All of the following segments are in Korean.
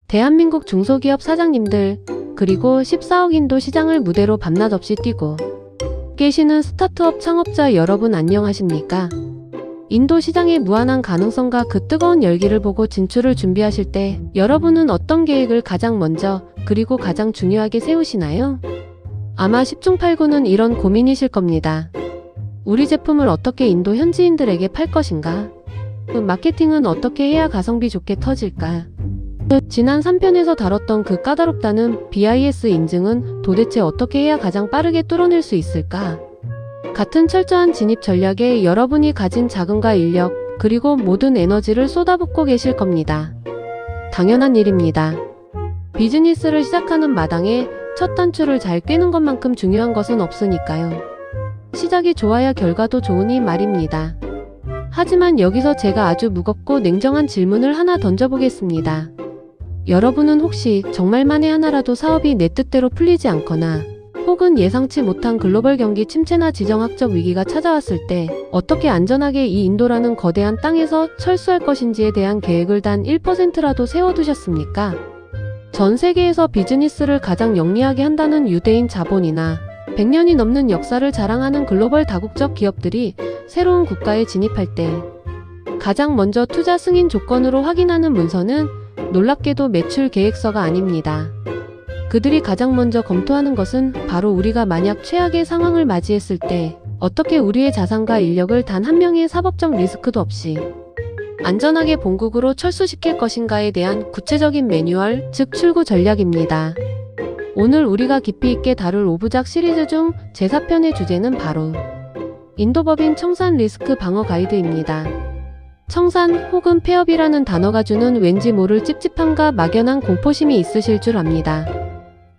대한민국 중소기업 사장님들, 그리고 14억 인도 시장을 무대로 밤낮 없이 뛰고 계시는 스타트업 창업자 여러분 안녕하십니까? 인도 시장의 무한한 가능성과 그 뜨거운 열기를 보고 진출을 준비하실 때 여러분은 어떤 계획을 가장 먼저 그리고 가장 중요하게 세우시나요? 아마 10중 8구는 이런 고민이실 겁니다. 우리 제품을 어떻게 인도 현지인들에게 팔 것인가? 마케팅은 어떻게 해야 가성비 좋게 터질까? 지난 3편에서 다뤘던 그 까다롭다는 BIS 인증은 도대체 어떻게 해야 가장 빠르게 뚫어낼 수 있을까? 같은 철저한 진입 전략에 여러분이 가진 자금과 인력, 그리고 모든 에너지를 쏟아붓고 계실 겁니다. 당연한 일입니다. 비즈니스를 시작하는 마당에 첫 단추를 잘 꿰는 것만큼 중요한 것은 없으니까요. 시작이 좋아야 결과도 좋으니 말입니다. 하지만 여기서 제가 아주 무겁고 냉정한 질문을 하나 던져보겠습니다. 여러분은 혹시 정말 만에 하나라도 사업이 내 뜻대로 풀리지 않거나 혹은 예상치 못한 글로벌 경기 침체나 지정학적 위기가 찾아왔을 때 어떻게 안전하게 이 인도라는 거대한 땅에서 철수할 것인지에 대한 계획을 단 1%라도 세워두셨습니까? 전 세계에서 비즈니스를 가장 영리하게 한다는 유대인 자본이나 100년이 넘는 역사를 자랑하는 글로벌 다국적 기업들이 새로운 국가에 진입할 때 가장 먼저 투자 승인 조건으로 확인하는 문서는 놀랍게도 매출 계획서가 아닙니다. 그들이 가장 먼저 검토하는 것은 바로 우리가 만약 최악의 상황을 맞이했을 때 어떻게 우리의 자산과 인력을 단 한 명의 사법적 리스크도 없이 안전하게 본국으로 철수시킬 것인가에 대한 구체적인 매뉴얼, 즉 출구 전략입니다. 오늘 우리가 깊이 있게 다룰 5부작 시리즈 중 제4편의 주제는 바로 인도법인 청산 리스크 방어 가이드입니다. 청산 혹은 폐업이라는 단어가 주는 왠지 모를 찝찝함과 막연한 공포심이 있으실 줄 압니다.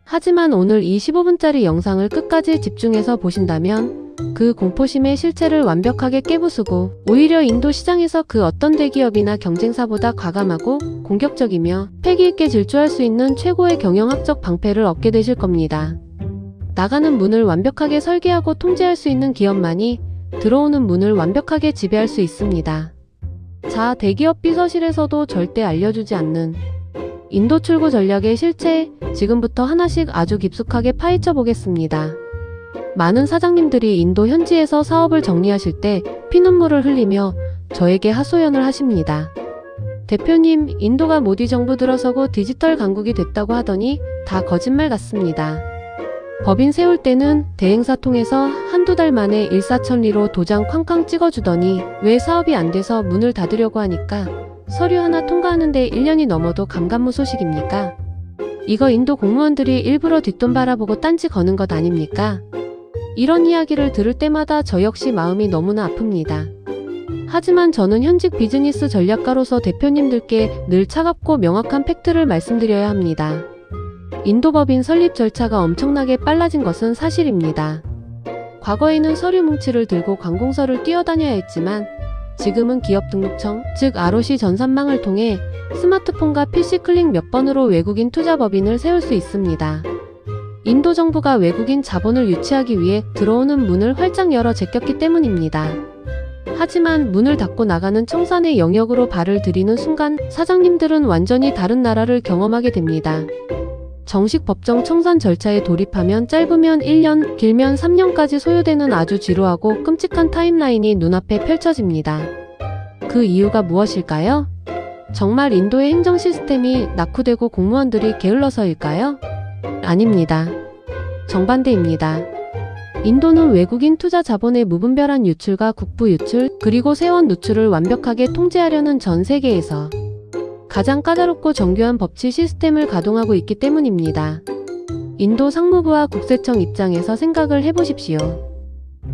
하지만 오늘 이 15분짜리 영상을 끝까지 집중해서 보신다면 그 공포심의 실체를 완벽하게 깨부수고 오히려 인도 시장에서 그 어떤 대기업이나 경쟁사보다 과감하고 공격적이며 패기 있게 질주할 수 있는 최고의 경영학적 방패를 얻게 되실 겁니다. 나가는 문을 완벽하게 설계하고 통제할 수 있는 기업만이 들어오는 문을 완벽하게 지배할 수 있습니다. 자, 대기업 비서실에서도 절대 알려주지 않는 인도 출구 전략의 실체, 지금부터 하나씩 아주 깊숙하게 파헤쳐 보겠습니다. 많은 사장님들이 인도 현지에서 사업을 정리하실 때 피눈물을 흘리며 저에게 하소연을 하십니다. 대표님, 인도가 모디 정부 들어서고 디지털 강국이 됐다고 하더니 다 거짓말 같습니다. 법인 세울 때는 대행사 통해서 한두 달 만에 일사천리로 도장 쾅쾅 찍어주더니 왜 사업이 안 돼서 문을 닫으려고 하니까 서류 하나 통과하는데 1년이 넘어도 감감무소식입니까? 이거 인도 공무원들이 일부러 뒷돈 바라보고 딴지 거는 것 아닙니까? 이런 이야기를 들을 때마다 저 역시 마음이 너무나 아픕니다. 하지만 저는 현직 비즈니스 전략가로서 대표님들께 늘 차갑고 명확한 팩트를 말씀드려야 합니다. 인도 법인 설립 절차가 엄청나게 빨라진 것은 사실입니다. 과거에는 서류 뭉치를 들고 관공서를 뛰어다녀야 했지만 지금은 기업 등록청, 즉 ROC 전산망을 통해 스마트폰과 PC 클릭 몇 번으로 외국인 투자 법인을 세울 수 있습니다. 인도 정부가 외국인 자본을 유치하기 위해 들어오는 문을 활짝 열어 제꼈기 때문입니다. 하지만 문을 닫고 나가는 청산의 영역으로 발을 들이는 순간 사장님들은 완전히 다른 나라를 경험하게 됩니다. 정식 법정 청산 절차에 돌입하면 짧으면 1년, 길면 3년까지 소요되는 아주 지루하고 끔찍한 타임라인이 눈앞에 펼쳐집니다. 그 이유가 무엇일까요? 정말 인도의 행정 시스템이 낙후되고 공무원들이 게을러서일까요? 아닙니다. 정반대입니다. 인도는 외국인 투자 자본의 무분별한 유출과 국부 유출, 그리고 세원 누출을 완벽하게 통제하려는 전 세계에서 가장 까다롭고 정교한 법치 시스템을 가동하고 있기 때문입니다. 인도 상무부와 국세청 입장에서 생각을 해보십시오.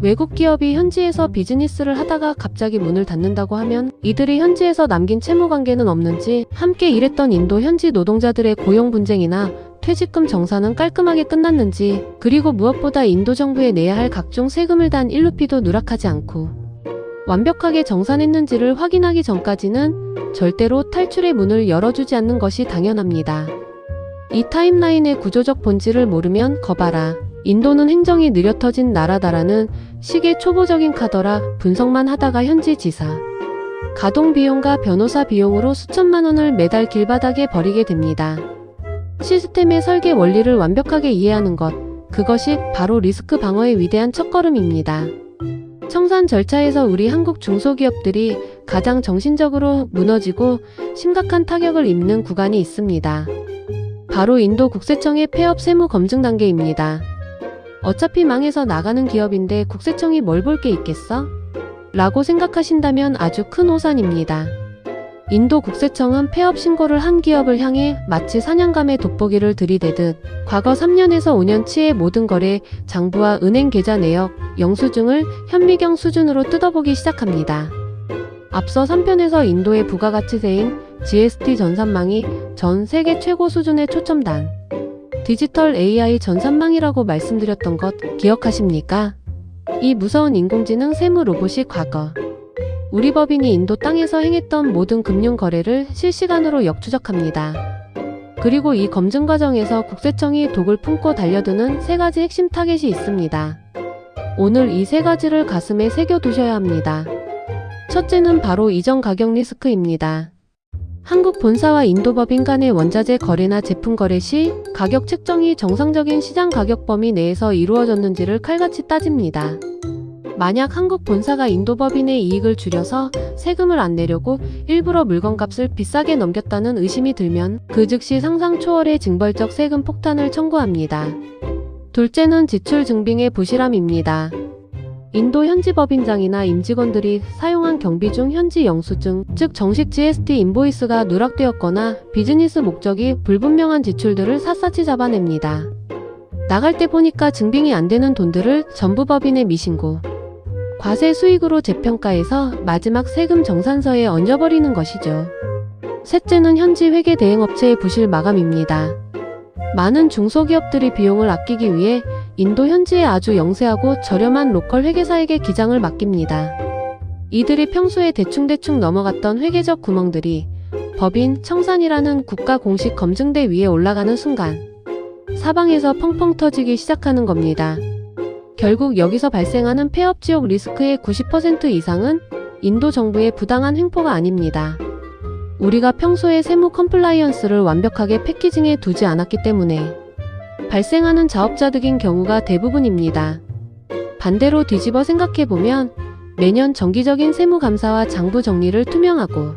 외국 기업이 현지에서 비즈니스를 하다가 갑자기 문을 닫는다고 하면 이들이 현지에서 남긴 채무관계는 없는지, 함께 일했던 인도 현지 노동자들의 고용 분쟁이나 퇴직금 정산은 깔끔하게 끝났는지, 그리고 무엇보다 인도 정부에 내야 할 각종 세금을 단 1루피도 누락하지 않고 완벽하게 정산했는지를 확인하기 전까지는 절대로 탈출의 문을 열어주지 않는 것이 당연합니다. 이 타임라인의 구조적 본질을 모르면 거봐라, 인도는 행정이 느려 터진 나라다라는 식의 초보적인 카더라 분석만 하다가 현지 지사, 가동 비용과 변호사 비용으로 수천만 원을 매달 길바닥에 버리게 됩니다. 시스템의 설계 원리를 완벽하게 이해하는 것, 그것이 바로 리스크 방어의 위대한 첫걸음입니다. 청산 절차에서 우리 한국 중소기업들이 가장 정신적으로 무너지고 심각한 타격을 입는 구간이 있습니다. 바로 인도 국세청의 폐업 세무 검증 단계입니다. 어차피 망해서 나가는 기업인데 국세청이 뭘 볼 게 있겠어? 라고 생각하신다면 아주 큰 오산입니다. 인도 국세청은 폐업 신고를 한 기업을 향해 마치 사냥감의 돋보기를 들이대듯 과거 3년에서 5년치의 모든 거래, 장부와 은행 계좌 내역, 영수증을 현미경 수준으로 뜯어보기 시작합니다. 앞서 3편에서 인도의 부가가치세인 GST 전산망이 전 세계 최고 수준의 초첨단 디지털 AI 전산망이라고 말씀드렸던 것 기억하십니까? 이 무서운 인공지능 세무 로봇이 과거 우리 법인이 인도 땅에서 행했던 모든 금융 거래를 실시간으로 역추적합니다. 그리고 이 검증 과정에서 국세청이 독을 품고 달려드는 세 가지 핵심 타겟이 있습니다. 오늘 이 세 가지를 가슴에 새겨두셔야 합니다. 첫째는 바로 이전 가격 리스크입니다. 한국 본사와 인도 법인 간의 원자재 거래나 제품 거래 시 가격 책정이 정상적인 시장 가격 범위 내에서 이루어졌는지를 칼같이 따집니다. 만약 한국 본사가 인도 법인의 이익을 줄여서 세금을 안 내려고 일부러 물건값을 비싸게 넘겼다는 의심이 들면 그 즉시 상상 초월의 징벌적 세금 폭탄을 청구합니다. 둘째는 지출 증빙의 부실함입니다. 인도 현지 법인장이나 임직원들이 사용한 경비 중 현지 영수증, 즉 정식 GST 인보이스가 누락되었거나 비즈니스 목적이 불분명한 지출들을 샅샅이 잡아냅니다. 나갈 때 보니까 증빙이 안 되는 돈들을 전부 법인에 미신고 과세 수익으로 재평가해서 마지막 세금 정산서에 얹어버리는 것이죠. 셋째는 현지 회계 대행업체의 부실 마감입니다. 많은 중소기업들이 비용을 아끼기 위해 인도 현지에 아주 영세하고 저렴한 로컬 회계사에게 기장을 맡깁니다. 이들이 평소에 대충대충 넘어갔던 회계적 구멍들이 법인, 청산이라는 국가 공식 검증대 위에 올라가는 순간 사방에서 펑펑 터지기 시작하는 겁니다. 결국 여기서 발생하는 폐업 지옥 리스크의 90% 이상은 인도 정부의 부당한 횡포가 아닙니다. 우리가 평소에 세무 컴플라이언스를 완벽하게 패키징해 두지 않았기 때문에 발생하는 자업자득인 경우가 대부분입니다. 반대로 뒤집어 생각해보면 매년 정기적인 세무감사와 장부 정리를 투명하고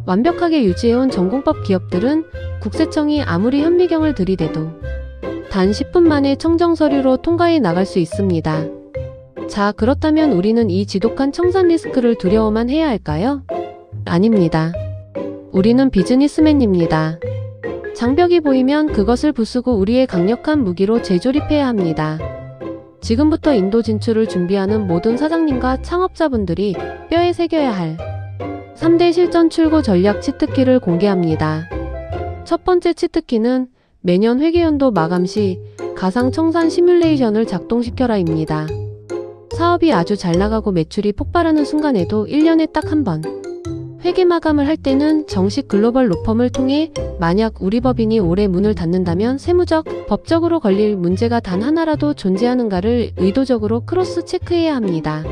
완벽하게 유지해온 전공법 기업들은 국세청이 아무리 현미경을 들이대도 단 10분 만에 청정 서류로 통과해 나갈 수 있습니다. 자, 그렇다면 우리는 이 지독한 청산 리스크를 두려워만 해야 할까요? 아닙니다. 우리는 비즈니스맨입니다. 장벽이 보이면 그것을 부수고 우리의 강력한 무기로 재조립해야 합니다. 지금부터 인도 진출을 준비하는 모든 사장님과 창업자분들이 뼈에 새겨야 할 3대 실전 출고 전략 치트키를 공개합니다. 첫 번째 치트키는 매년 회계연도 마감 시 가상 청산 시뮬레이션을 작동시켜라입니다. 사업이 아주 잘 나가고 매출이 폭발하는 순간에도 1년에 딱 한 번 회계 마감을 할 때는 정식 글로벌 로펌을 통해 만약 우리 법인이 올해 문을 닫는다면 세무적, 법적으로 걸릴 문제가 단 하나라도 존재하는가를 의도적으로 크로스 체크해야 합니다.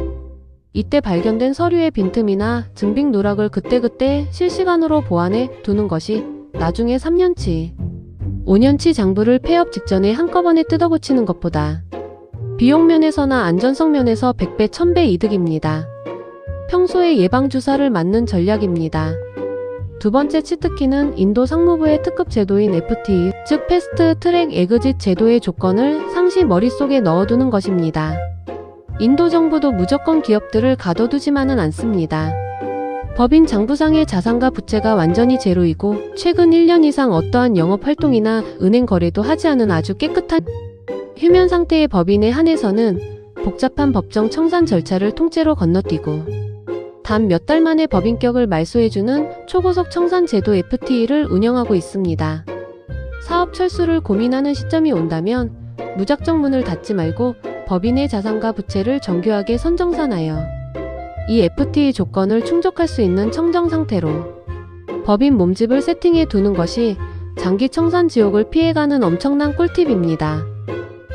이때 발견된 서류의 빈틈이나 증빙 누락을 그때그때 실시간으로 보완해 두는 것이 나중에 3년치, 5년치 장부를 폐업 직전에 한꺼번에 뜯어고치는 것보다 비용 면에서나 안전성 면에서 100배, 1000배 이득입니다. 평소에 예방주사를 맞는 전략입니다. 두 번째 치트키는 인도 상무부의 특급 제도인 FTA, 즉 패스트 트랙 에그짓 제도의 조건을 상시 머릿속에 넣어두는 것입니다. 인도 정부도 무조건 기업들을 가둬두지만은 않습니다. 법인 장부상의 자산과 부채가 완전히 제로이고 최근 1년 이상 어떠한 영업활동이나 은행 거래도 하지 않은 아주 깨끗한 휴면 상태의 법인에 한해서는 복잡한 법정 청산 절차를 통째로 건너뛰고 단 몇 달 만에 법인격을 말소해주는 초고속 청산 제도 FTA를 운영하고 있습니다. 사업 철수를 고민하는 시점이 온다면 무작정 문을 닫지 말고 법인의 자산과 부채를 정교하게 선정산하여 이 FTA 조건을 충족할 수 있는 청정 상태로 법인 몸집을 세팅해 두는 것이 장기 청산 지옥을 피해가는 엄청난 꿀팁입니다.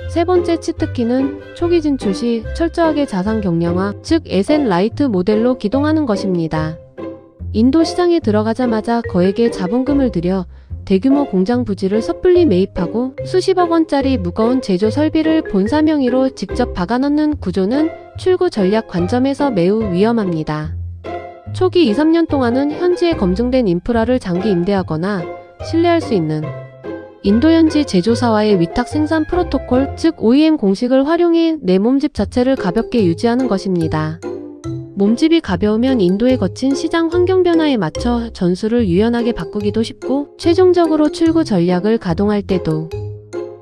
세 번째 치트키는 초기 진출 시 철저하게 자산 경량화, 즉 에셋 라이트 모델로 기동하는 것입니다. 인도 시장에 들어가자마자 거액의 자본금을 들여 대규모 공장 부지를 섣불리 매입하고 수십억 원짜리 무거운 제조 설비를 본사 명의로 직접 박아넣는 구조는 출구 전략 관점에서 매우 위험합니다. 초기 2, 3년 동안은 현지에 검증된 인프라를 장기 임대하거나 신뢰할 수 있는 인도 현지 제조사와의 위탁 생산 프로토콜, 즉 OEM 공식을 활용해 내 몸집 자체를 가볍게 유지하는 것입니다. 몸집이 가벼우면 인도의 거친 시장 환경 변화에 맞춰 전술을 유연하게 바꾸기도 쉽고, 최종적으로 출구 전략을 가동할 때도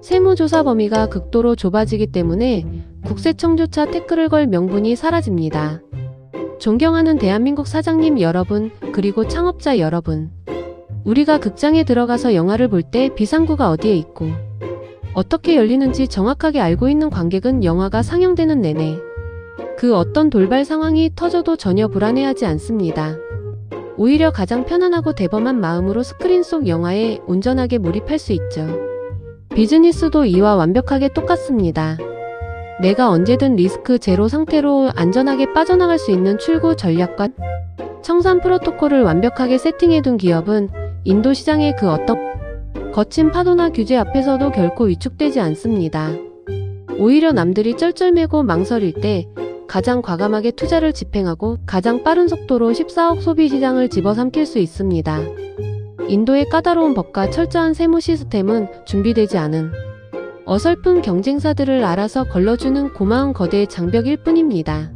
세무조사 범위가 극도로 좁아지기 때문에 국세청조차 태클을 걸 명분이 사라집니다. 존경하는 대한민국 사장님 여러분, 그리고 창업자 여러분. 우리가 극장에 들어가서 영화를 볼 때 비상구가 어디에 있고 어떻게 열리는지 정확하게 알고 있는 관객은 영화가 상영되는 내내 그 어떤 돌발 상황이 터져도 전혀 불안해하지 않습니다. 오히려 가장 편안하고 대범한 마음으로 스크린 속 영화에 온전하게 몰입할 수 있죠. 비즈니스도 이와 완벽하게 똑같습니다. 내가 언제든 리스크 제로 상태로 안전하게 빠져나갈 수 있는 출구 전략과 청산 프로토콜을 완벽하게 세팅해둔 기업은 인도 시장의 그 어떤 거친 파도나 규제 앞에서도 결코 위축되지 않습니다. 오히려 남들이 쩔쩔매고 망설일 때 가장 과감하게 투자를 집행하고 가장 빠른 속도로 14억 소비 시장을 집어삼킬 수 있습니다. 인도의 까다로운 법과 철저한 세무 시스템은 준비되지 않은 어설픈 경쟁사들을 알아서 걸러주는 고마운 거대의 장벽일 뿐입니다.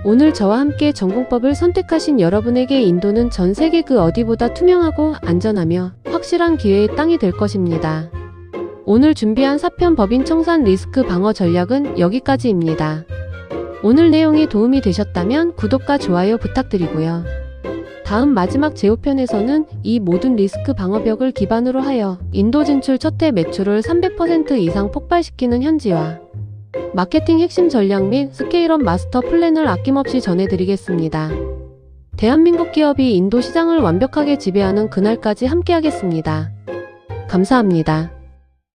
오늘 저와 함께 전공법을 선택하신 여러분에게 인도는 전 세계 그 어디보다 투명하고 안전하며 확실한 기회의 땅이 될 것입니다. 오늘 준비한 4편 법인 청산 리스크 방어 전략은 여기까지입니다. 오늘 내용이 도움이 되셨다면 구독과 좋아요 부탁드리고요. 다음 마지막 제5편에서는 이 모든 리스크 방어벽을 기반으로 하여 인도 진출 첫 해 매출을 300% 이상 폭발시키는 현지화 마케팅 핵심 전략 및 스케일업 마스터 플랜을 아낌없이 전해드리겠습니다. 대한민국 기업이 인도 시장을 완벽하게 지배하는 그날까지 함께하겠습니다. 감사합니다.